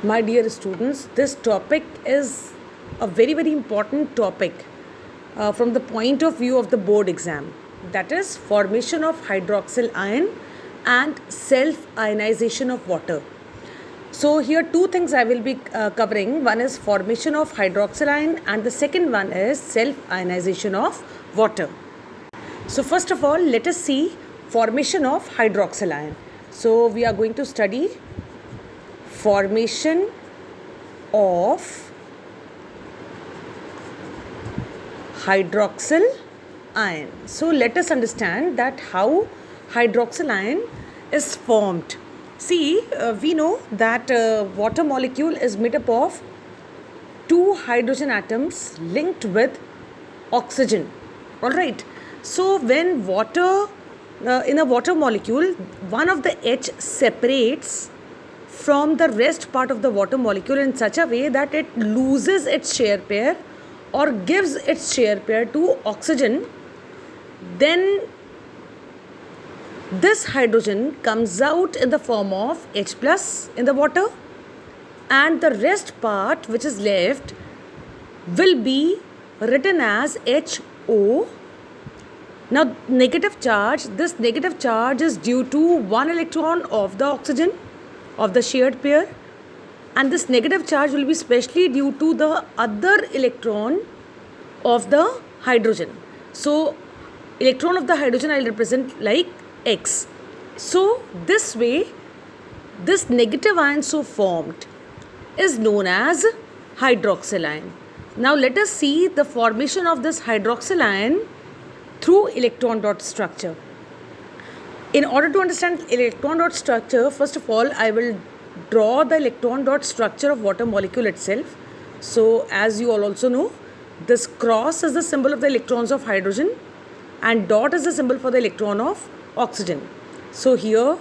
My dear students, this topic is a very important topic from the point of view of the board exam. That is formation of hydroxyl ion and self-ionization of water. So here two things I will be covering. One is formation of hydroxyl ion and the second one is self-ionization of water. So first of all, let us see formation of hydroxyl ion. So we are going to study formation of hydroxyl ion. So let us understand that how hydroxyl ion is formed. See, we know that water molecule is made up of two hydrogen atoms linked with oxygen. Alright. So when water, in a water molecule, one of the H separates from the rest part of the water molecule in such a way that it loses its share pair or gives its share pair to oxygen, then this hydrogen comes out in the form of H plus in the water, and the rest part which is left will be written as HO. Now negative charge, this negative charge is due to one electron of the oxygen of the shared pair, and this negative charge will be specially due to the other electron of the hydrogen. So electron of the hydrogen I will represent like X. So this way, this negative ion so formed is known as hydroxyl ion. Now let us see the formation of this hydroxyl ion through electron dot structure. In order to understand electron dot structure, first of all, I will draw the electron dot structure of water molecule itself. So as you all also know, this cross is the symbol of the electrons of hydrogen and dot is the symbol for the electron of oxygen. So here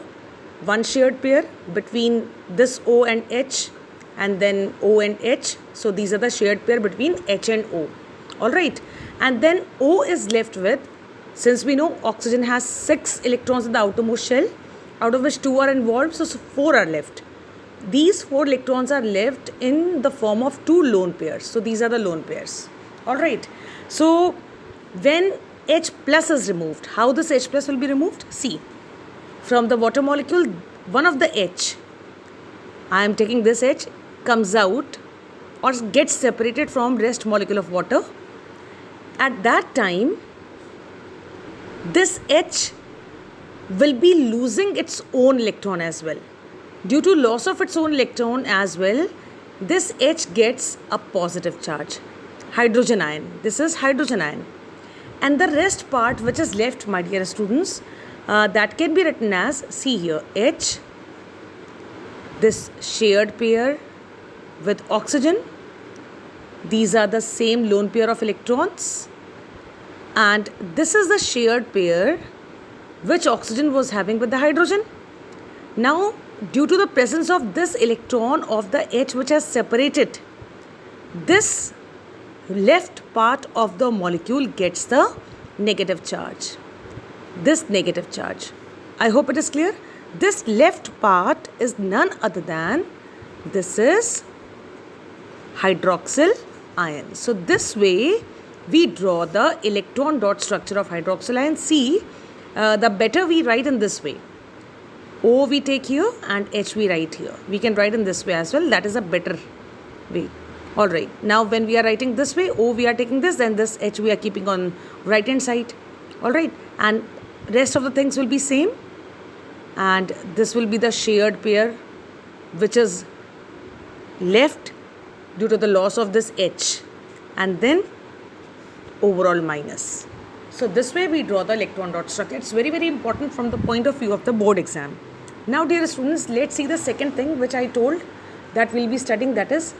one shared pair between this O and H, and then O and H. So these are the shared pair between H and O. Alright. And then O is left with, since we know oxygen has 6 electrons in the outermost shell, out of which 2 are involved, so 4 are left. These 4 electrons are left in the form of 2 lone pairs. So these are the lone pairs. Alright. So when H plus is removed, how this H plus will be removed? See, from the water molecule, one of the H, I am taking this H, comes out or gets separated from rest molecule of water. At that time, this H will be losing its own electron as well. Due to loss of its own electron as well, this H gets a positive charge, hydrogen ion. This is hydrogen ion. And the rest part which is left, my dear students, that can be written as, see here, H, this shared pair with oxygen. These are the same lone pair of electrons. And this is the shared pair which oxygen was having with the hydrogen. Now, due to the presence of this electron of the H which has separated, this left part of the molecule gets the negative charge. This negative charge. I hope it is clear. This left part is none other than, this is hydroxyl ion. So this way we draw the electron dot structure of hydroxyl ion. See, the better we write in this way. O we take here and H we write here. We can write in this way as well. That is a better way. Alright. Now when we are writing this way, O we are taking this, then this H we are keeping on right hand side. Alright. And rest of the things will be same. And this will be the shared pair which is left due to the loss of this H. And then overall minus. So this way we draw the electron dot structure. It's very important from the point of view of the board exam. Now dear students, let's see the second thing which I told that we'll be studying, that is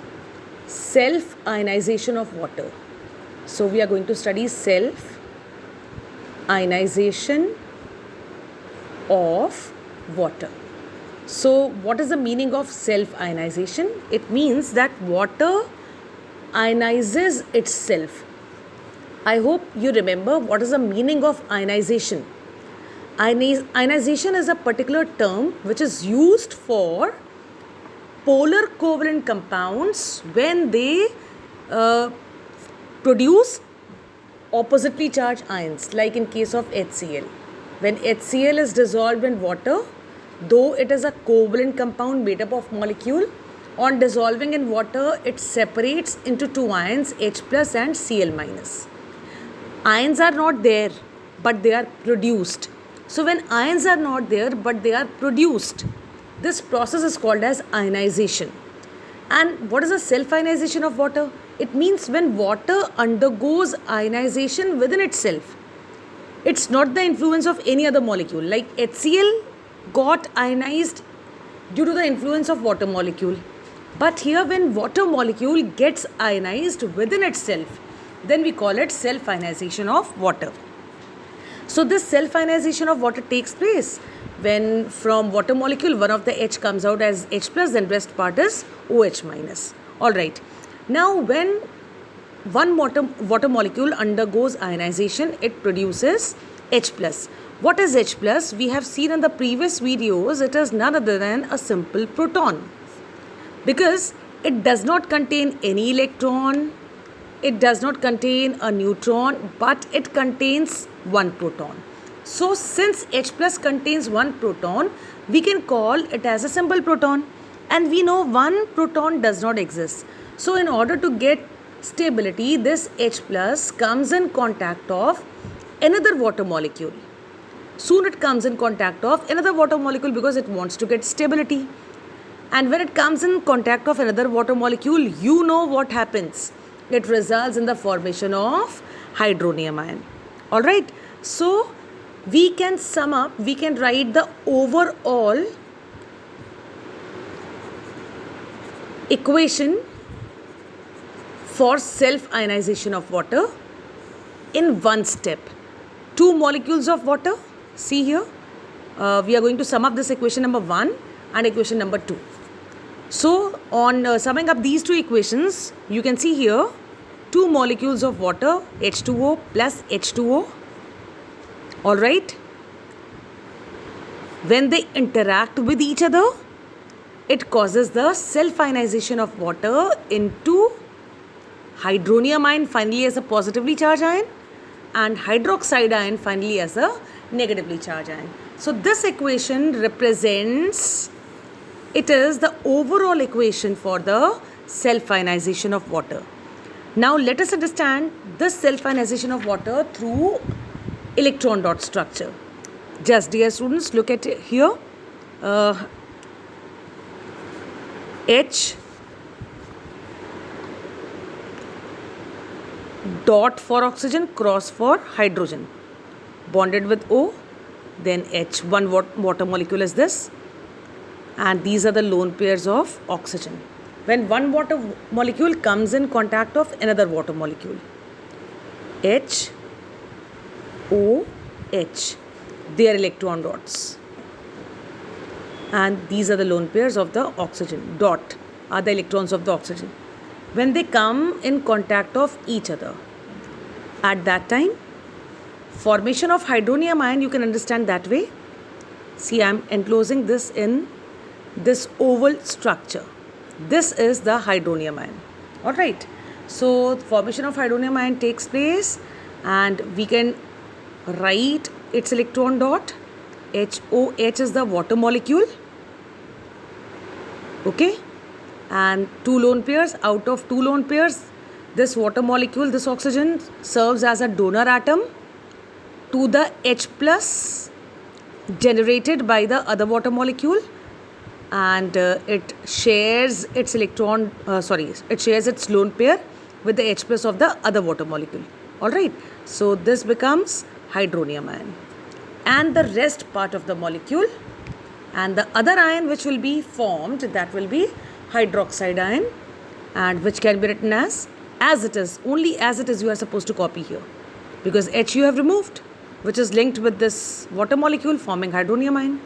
self-ionization of water. So we are going to study self-ionization of water. So what is the meaning of self-ionization? It means that water ionizes itself. I hope you remember what is the meaning of ionization. Ionization is a particular term which is used for polar covalent compounds when they uh, produce oppositely charged ions, like in case of HCl. When HCl is dissolved in water, though it is a covalent compound made up of molecule, on dissolving in water it separates into two ions, H plus and Cl minus. Ions are not there but they are produced. So when ions are not there but they are produced, this process is called as ionization. And what is the self-ionization of water? It means when water undergoes ionization within itself. It's not the influence of any other molecule. Like HCl got ionized due to the influence of water molecule. But here when water molecule gets ionized within itself, then we call it self-ionization of water. So this self-ionization of water takes place when from water molecule one of the H comes out as H plus, then rest part is OH minus. Alright. Now when one water molecule undergoes ionization, it produces H plus. What is H plus? We have seen in the previous videos, it is none other than a simple proton. Because it does not contain any electron, it does not contain a neutron, but it contains one proton. So since H plus contains one proton, we can call it as a simple proton. And we know one proton does not exist. So in order to get stability, this H plus comes in contact of another water molecule. Soon it comes in contact of another water molecule because it wants to get stability. And when it comes in contact of another water molecule, you know what happens. It results in the formation of hydronium ion. Alright. So we can sum up, we can write the overall equation for self-ionization of water in one step. Two molecules of water. See here. We are going to sum up this equation number 1 and equation number 2. So on summing up these two equations, you can see here two molecules of water, H2O plus H2O. Alright. When they interact with each other, it causes the self-ionization of water into hydronium ion finally as a positively charged ion and hydroxide ion finally as a negatively charged ion. So this equation represents, it is the overall equation for the self-ionization of water. Now let us understand this self-ionization of water through electron dot structure. Just dear students, look at it here. H dot for oxygen, cross for hydrogen, bonded with O, then H, one water molecule is this, and these are the lone pairs of oxygen. When one water molecule comes in contact of another water molecule, H, O, H, they are electron dots, and these are the lone pairs of the oxygen. Dot are the electrons of the oxygen. When they come in contact of each other, at that time, formation of hydronium ion you can understand that way. See, I am enclosing this in this oval structure. This is the hydronium ion. Alright. So formation of hydronium ion takes place and we can write its electron dot. HOH is the water molecule. Okay. And two lone pairs. Out of two lone pairs, this water molecule, this oxygen, serves as a donor atom to the H plus generated by the other water molecule, and it shares its it shares its lone pair with the H plus of the other water molecule. Alright, so this becomes hydronium ion, and the rest part of the molecule and the other ion which will be formed, that will be hydroxide ion, and which can be written as it is, only as it is you are supposed to copy here, because H you have removed, which is linked with this water molecule forming hydronium ion,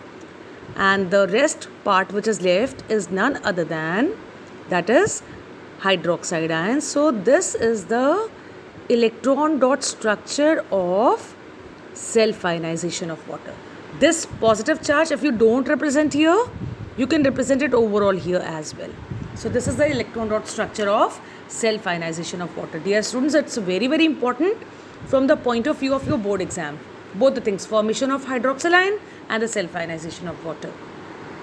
and the rest part which is left is none other than, that is hydroxide ion. So this is the electron dot structure of self ionization of water. This positive charge, if you don't represent here, You can represent it overall here as well. So this is the electron dot structure of self-ionization of water. Dear students, it's very, very important from the point of view of your board exam. Both the things, formation of hydroxyl ion and the self-ionization of water.